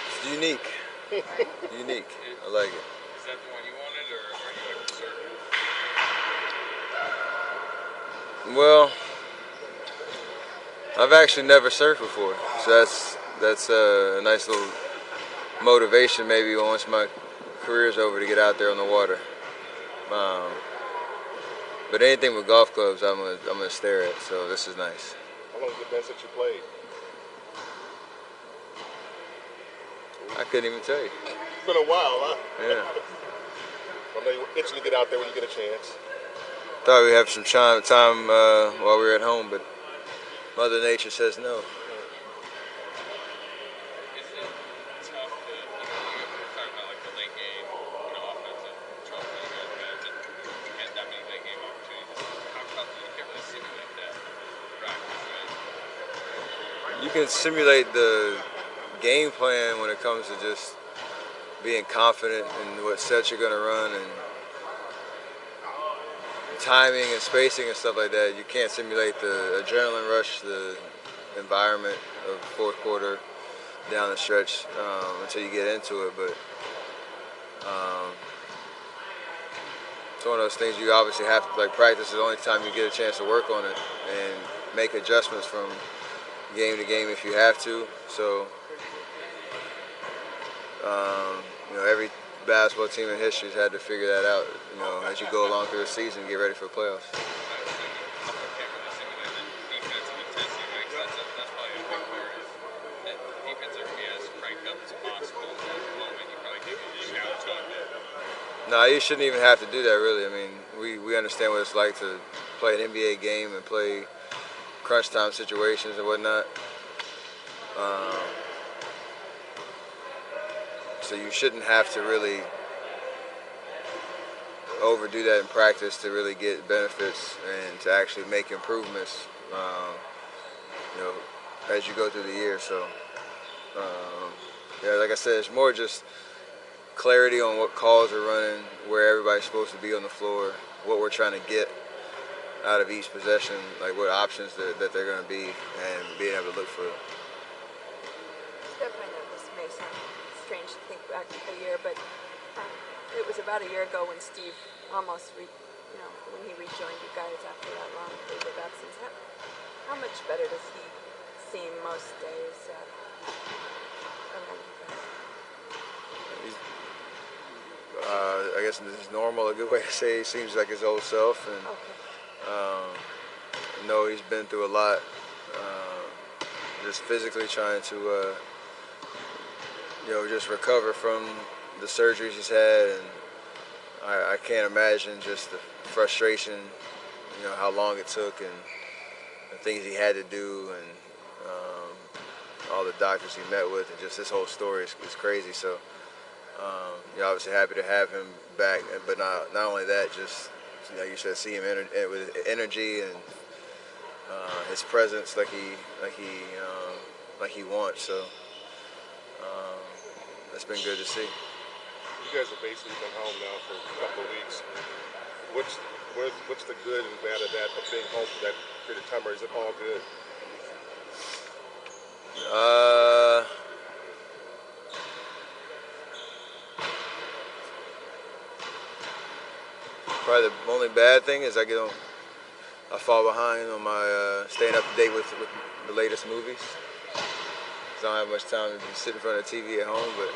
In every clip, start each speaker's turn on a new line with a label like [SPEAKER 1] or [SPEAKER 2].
[SPEAKER 1] It's unique. Unique. I like it.
[SPEAKER 2] Is that the one you wanted, or are you like surfing?
[SPEAKER 1] Well, I've actually never surfed before, so that's a nice little motivation maybe once my career's over to get out there on the water. Um, but anything with golf clubs, I'm gonna stare at. So this is nice.
[SPEAKER 3] How long has it been since you played?
[SPEAKER 1] I couldn't even tell you.
[SPEAKER 3] It's been a while, huh?
[SPEAKER 1] Yeah.
[SPEAKER 3] I know you're itching to get out there when you get a chance.
[SPEAKER 1] Thought we'd have some time while we were at home, but Mother Nature says no.
[SPEAKER 2] Is it tough to, you're talking about like the late game, offensive trouble that you guys had, and you get that many late game opportunities. How tough do you can't really simulate that in practice, right?
[SPEAKER 1] You can simulate the game plan when it comes to just being confident in what sets you're going to run and timing and spacing and stuff like that. You can't simulate the adrenaline rush, the environment of the fourth quarter down the stretch until you get into it. But it's one of those things you obviously have to practice. Is the only time you get a chance to work on it and make adjustments from game to game if you have to. So every basketball team in history has had to figure that out, as you go along through the season and get ready for the playoffs.
[SPEAKER 2] I was thinking, can't really simulate the defensive intensity, right? 'Cause that's probably a big part is that the defense are going to be as cranked up as possible. At the moment, you probably can't get shout on it.
[SPEAKER 1] No, you shouldn't even have to do that, really. I mean, we understand what it's like to play an NBA game and play crunch time situations and whatnot. So you shouldn't have to really overdo that in practice to really get benefits and to actually make improvements, as you go through the year. So, like I said, it's more just clarity on what calls are running, where everybody's supposed to be on the floor, what we're trying to get out of each possession, like what options that they're going to be, and being able to look for it.
[SPEAKER 4] Definitely know this may sound strange to think back a year, but it was about a year ago when Steve almost, when he rejoined you guys after that long period of absence. How much better does he seem most days around you guys?
[SPEAKER 1] I guess this is normal, a good way to say it. He seems like his old self, and I know he's been through a lot, just physically trying to just recover from the surgeries he's had, and I can't imagine just the frustration, how long it took and the things he had to do, and all the doctors he met with, and just this whole story is crazy. So you're obviously happy to have him back, but not only that, just you said, see him with energy and his presence like he wants. So it's been good to see.
[SPEAKER 3] You guys have basically been home now for a couple of weeks. What's the good and bad of that, of being home for that period of time, or is it all good?
[SPEAKER 1] Probably the only bad thing is I fall behind on my staying up to date with the latest movies. I don't have much time to sit in front of the TV at home, but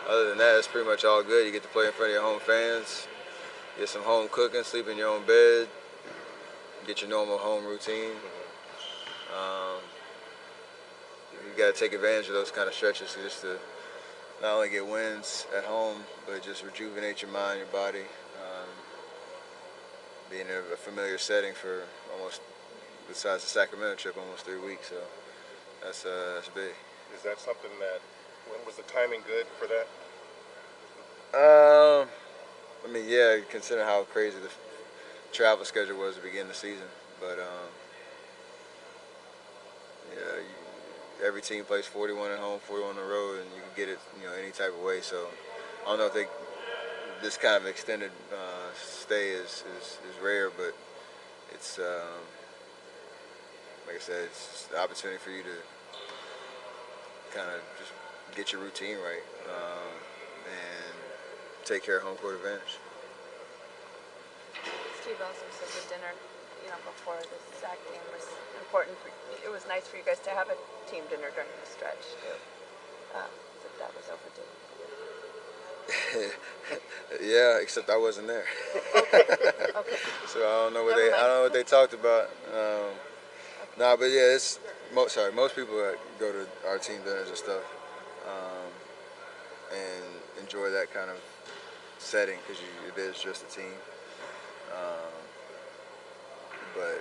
[SPEAKER 1] other than that, it's pretty much all good. You get to play in front of your home fans, get some home cooking, sleep in your own bed, get your normal home routine. You got to take advantage of those kind of stretches just to not only get wins at home, but just rejuvenate your mind, your body. Being in a familiar setting for almost, besides the Sacramento trip, almost 3 weeks. So that's big.
[SPEAKER 3] Is that something that, when was the timing good for that?
[SPEAKER 1] I mean, yeah, considering how crazy the travel schedule was to begin the season. But every team plays 41 at home, 41 on the road, and you can get it, any type of way. So I don't know if this kind of extended stay is rare, but it's like I said, it's the opportunity for you to kind of just get your routine right and take care of home court advantage.
[SPEAKER 4] Steve also said the dinner, before the SAC game was important. It was nice for you guys to have a team dinner during the stretch too. That was overdue.
[SPEAKER 1] Yeah, except I wasn't there.
[SPEAKER 4] Okay.
[SPEAKER 1] So I don't know what they talked about. Nah, but yeah, most people that go to our team dinners and stuff and enjoy that kind of setting because it is just a team. But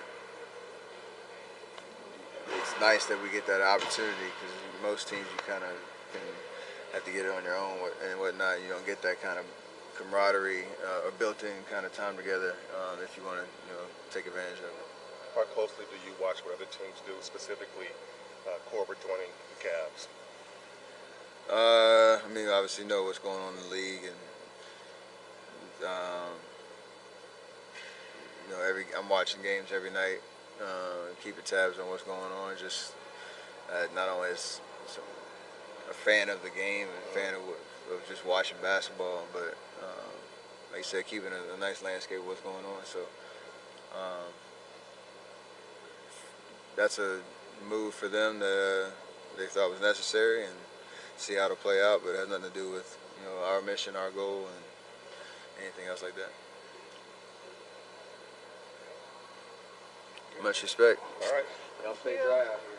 [SPEAKER 1] it's nice that we get that opportunity because most teams you kind of can have to get it on your own and whatnot. You don't get that kind of camaraderie or built-in kind of time together if you want to take advantage of it.
[SPEAKER 3] How closely do you watch what other teams do, specifically Korver joining the Cavs?
[SPEAKER 1] I mean, obviously know what's going on in the league, and I'm watching games every night, keeping tabs on what's going on. Just not only as a fan of the game, and a fan of just watching basketball, but like you said, keeping a nice landscape of what's going on. So that's a move for them that they thought was necessary, and see how it'll play out. But it has nothing to do with our mission, our goal, and anything else like that. Much respect.
[SPEAKER 3] All right.
[SPEAKER 1] Y'all stay dry out here.